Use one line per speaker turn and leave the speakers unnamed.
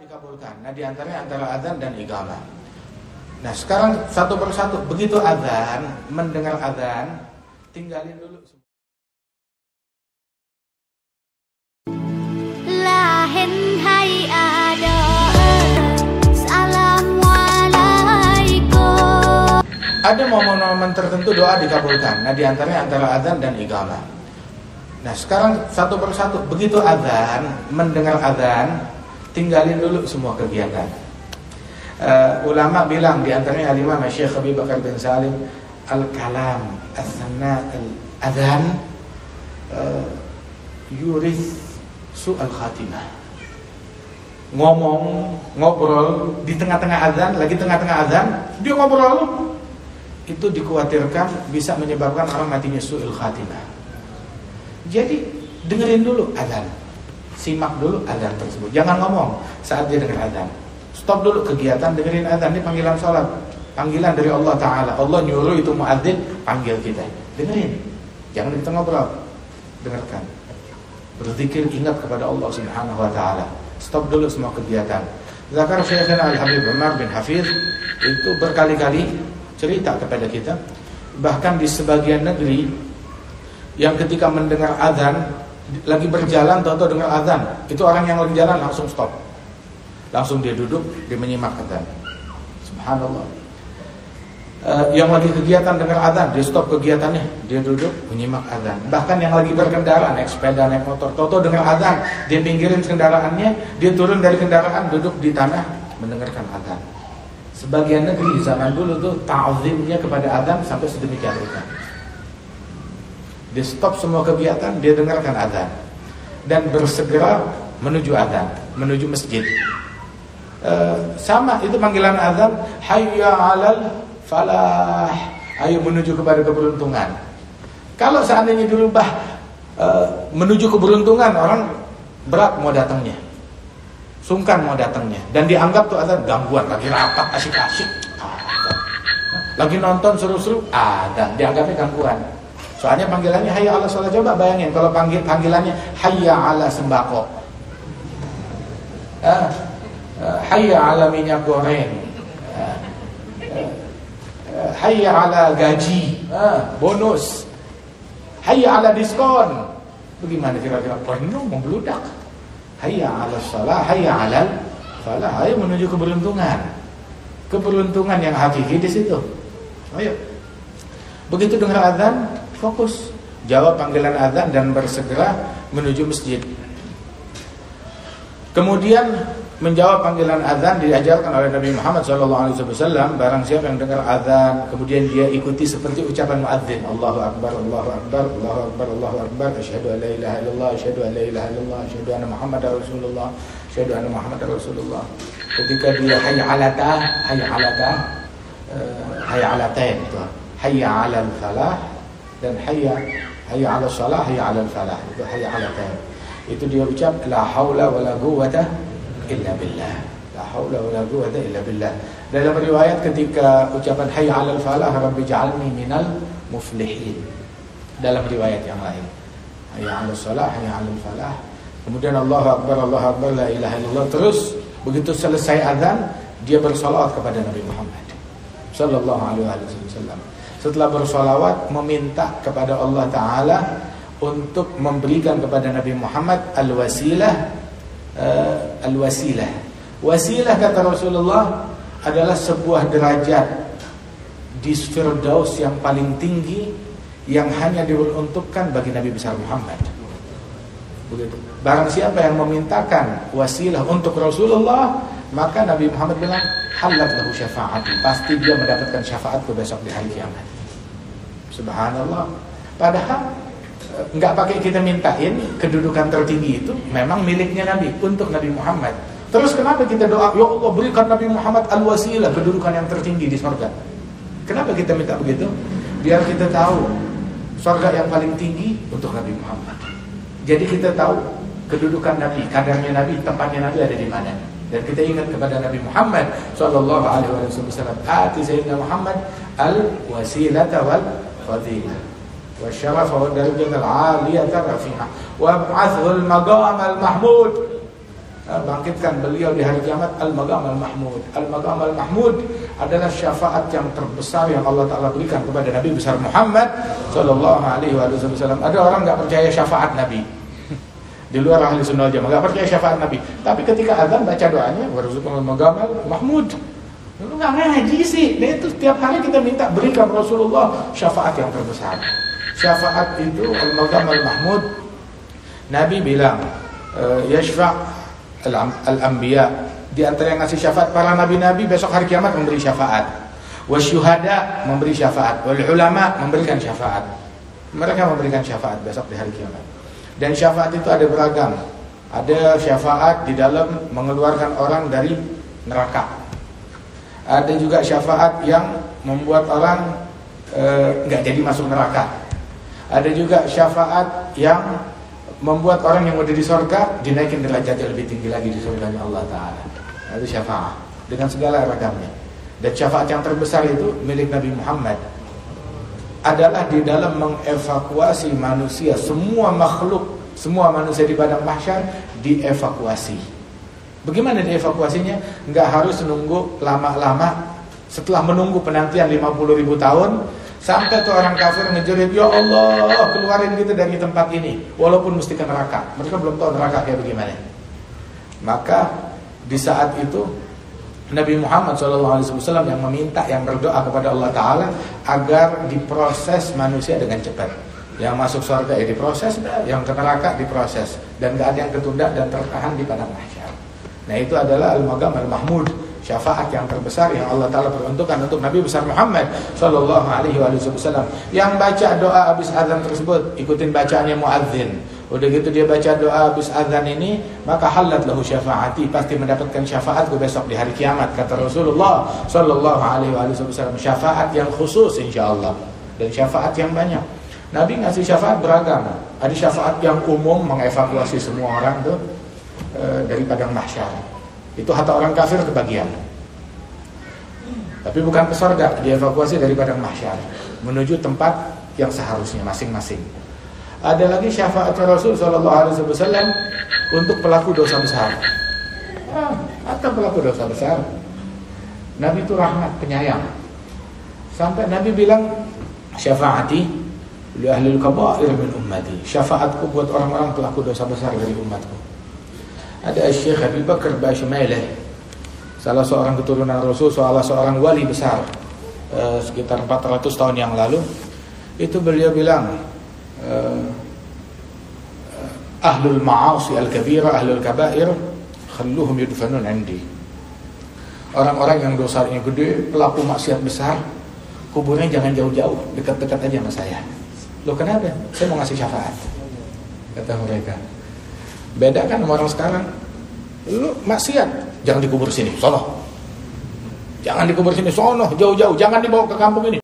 dikabulkan. Nah, di antaranya antara azan dan iqamah. Nah, sekarang satu persatu, begitu azan, mendengar azan, tinggalin dulu. Ada momen-momen tertentu doa dikabulkan. Nah, di antaranya antara azan dan iqamah. Nah, sekarang satu persatu, begitu azan, mendengar azan, tinggalin dulu semua kegiatan. Ulama bilang, di antaranya Al-Imam Syekh Habib Bakar bin Salim, al-kalam as-sana al-adhan yuris su'al khatimah. Ngobrol di tengah-tengah azan, lagi tengah-tengah azan, dia ngobrol, itu dikhawatirkan bisa menyebabkan orang matinya su'il khatimah. Jadi dengerin dulu azan, simak dulu azan tersebut. Jangan ngomong saat dia dengar azan. Stop dulu kegiatan, dengerin azan. Ini panggilan sholat, panggilan dari Allah Ta'ala. Allah nyuruh itu muadzin panggil kita. Dengerin, jangan kita ngobrol, dengarkan. Berzikir, ingat kepada Allah Subhanahu Wa Ta'ala. Stop dulu semua kegiatan. Zakar Syekhina Al-Habib Umar bin Hafiz itu berkali-kali cerita kepada kita, bahkan di sebagian negeri yang ketika mendengar azan, lagi berjalan, tahu-tahu dengar azan, itu orang yang lagi jalan langsung stop, langsung dia duduk, dia menyimak azan. Subhanallah. Yang lagi kegiatan dengar azan, dia stop kegiatannya, dia duduk menyimak azan. Bahkan yang lagi berkendara, naik sepeda, naik motor, tahu-tahu dengar azan, dia pinggirin kendaraannya, dia turun dari kendaraan, duduk di tanah mendengarkan azan. Sebagian negeri zaman dulu tuh ta'zimnya kepada azan sampai sedemikian rupa. Dia stop semua kegiatan, dia dengarkan azan dan bersegera menuju azan, menuju masjid. Sama itu panggilan azan, hayya 'alal falah, ayo menuju kepada keberuntungan. Kalau seandainya dirubah menuju keberuntungan, orang berat mau datangnya, sungkan mau datangnya, dan dianggap tuh azan gangguan, lagi rapat asyik-asyik, lagi nonton seru-seru, azan dianggapnya gangguan. Soalnya panggilannya hayya 'ala shalah. Coba bayangin kalau panggilannya hayya 'ala sembako, hayya 'ala minyak goreng, hayya 'ala gaji, bonus, hayya 'ala diskon. Bagaimana kira-kira? Penuh membludak. Hayya 'ala shalah, hayya 'alal falah. Ayo menuju keberuntungan. Keberuntungan yang hakiki di situ. Ayo. Begitu dengar azan, fokus, jawab panggilan azan dan bersegera menuju masjid. Kemudian menjawab panggilan azan diajarkan oleh Nabi Muhammad SAW. Barang siapa yang dengar azan, kemudian dia ikuti seperti ucapan muadzin, Allahu Akbar, Allahu Akbar, Allahu Akbar, Allahu Akbar, asyhadu an la ilaha illallah, asyhadu an la ilaha illallah, asyhadu anna Muhammadar Rasulullah, asyhadu anna Muhammadar Rasulullah. Ketika dia hayya 'alata, hayya 'alata, hayya 'alatain itu, hayya 'alal falah dan hayya 'ala shalah, hayya 'alal falah, itu hayya 'alatain. Itu dia ucap la haula wala quwwata illa billah, la haula wala quwwata illa billah. Dalam riwayat ketika ucapan hayya 'alal falah, rabbi ja'alni minal muflihin. Dalam riwayat yang lain, hayya 'alal shalah, hayya 'alal falah. Kemudian Allahu Akbar, Allahu Akbar, la ilaha illallah. Terus begitu selesai azan, dia bersalawat kepada Nabi Muhammad sallallahu alaihi wasallam. Setelah bersalawat, meminta kepada Allah Ta'ala untuk memberikan kepada Nabi Muhammad al-wasilah. Al-wasilah, wasilah kata Rasulullah adalah sebuah derajat di Firdaus yang paling tinggi yang hanya diperuntukkan bagi Nabi besar Muhammad. Begitu. Barang siapa yang memintakan wasilah untuk Rasulullah, maka Nabi Muhammad bilang halat lahu syafaati, pasti dia mendapatkan syafaatku besok di hari kiamat. Subhanallah. Padahal nggak pakai kita mintain, kedudukan tertinggi itu memang miliknya Nabi, untuk Nabi Muhammad. Terus kenapa kita doa, ya Allah berikan Nabi Muhammad al-wasilah, kedudukan yang tertinggi di surga? Kenapa kita minta begitu? Biar kita tahu surga yang paling tinggi untuk Nabi Muhammad. Jadi kita tahu kedudukan Nabi, kadarnya Nabi, tempatnya Nabi ada di mana. Dan kita ingat kepada Nabi Muhammad sallallahu alaihi wasallam, ati sayyidina Muhammad al-wasilata wal fadilah wa syarafa wa darajat al-aliyata rafi'ah wa ba'athu al-maqam al-mahmud bangkitkan beliau di hari kiamat, al-maqam al-mahmud. Al-maqam al-mahmud adalah syafaat yang terbesar yang Allah Ta'ala berikan kepada Nabi besar Muhammad sallallahu alaihi wasallam. Ada orang nggak percaya syafaat Nabi di luar ahli sunnah wal jamaah, nggak percaya syafaat Nabi, tapi ketika azan baca doanya warzuqna al-maqam al-mahmud. Lu nggak ngaji sih, nah itu setiap hari kita minta berikan Rasulullah syafaat yang terbesar. Syafaat itu al-maqam al-mahmud. Nabi bilang yashfa' al-anbiya, di antara yang ngasih syafaat para nabi-nabi besok hari kiamat memberi syafaat, wasyuhada memberi syafaat, wal ulama memberikan syafaat. Mereka memberikan syafaat besok di hari kiamat. Dan syafaat itu ada beragam. Ada syafaat di dalam mengeluarkan orang dari neraka. Ada juga syafaat yang membuat orang nggak jadi masuk neraka. Ada juga syafaat yang membuat orang yang udah di surga dinaikin derajatnya lebih tinggi lagi di surganya Allah Ta'ala. Itu syafaat dengan segala ragamnya. Dan syafaat yang terbesar itu milik Nabi Muhammad adalah di dalam mengevakuasi manusia, semua makhluk, semua manusia di padang mahsyar dievakuasi. Bagaimana dievakuasinya? Nggak harus nunggu lama-lama. Setelah menunggu penantian 50.000 tahun, sampai tuh orang kafir ngejerit, ya Allah keluarin kita dari tempat ini, walaupun mesti ke neraka. Mereka belum tahu neraka kayak bagaimana. Maka di saat itu Nabi Muhammad SAW yang meminta, yang berdoa kepada Allah Ta'ala agar diproses manusia dengan cepat. Yang masuk surga ya diproses, yang ke neraka diproses, dan gak ada yang ketunda dan tertahan di padang mahsyar. Nah itu adalah al-maqam al-mahmud, syafaat yang terbesar yang Allah Ta'ala peruntukkan untuk Nabi besar Muhammad sallallahu alaihi wasallam. Yang baca doa habis azan tersebut, ikutin bacaannya muadzin. Udah gitu dia baca doa habis azan ini, maka halat lahu syafaati, pasti mendapatkan syafaatku besok di hari kiamat, kata Rasulullah sallallahu alaihi wasallam. Syafaat yang khusus insyaallah, dan syafaat yang banyak. Nabi ngasih syafaat beragam. Ada syafaat yang umum mengevakuasi semua orang tuh dari padang mahsyar. Itu hatta orang kafir kebagian. Tapi bukan ke surga, dievakuasi dari padang mahsyar menuju tempat yang seharusnya masing-masing. Ada lagi syafaat Rasul sallallahu alaihi wasallam untuk pelaku dosa besar. Atau pelaku dosa besar. Nabi itu rahmat, penyayang. Sampai Nabi bilang, syafaati li ahli al-kaba'ir min ummati. Syafaatku buat orang-orang pelaku dosa besar dari umatku. Ada Syekh Abi Bakar Bashmaileh, salah seorang keturunan Rasul, salah seorang wali besar, sekitar 400 tahun yang lalu. Itu beliau bilang, ahlul ma'asi al-kabira, ahlul kabair, khalluhum yudfanun indi. Orang-orang yang dosanya gede, pelaku maksiat besar, kuburnya jangan jauh-jauh, dekat-dekat aja sama saya. Loh kenapa? Saya mau ngasih syafaat, kata mereka. Beda kan sama orang sekarang. Lu maksiat, jangan dikubur sini, sono. Jangan dikubur sini, sono, jauh-jauh. Jangan dibawa ke kampung ini.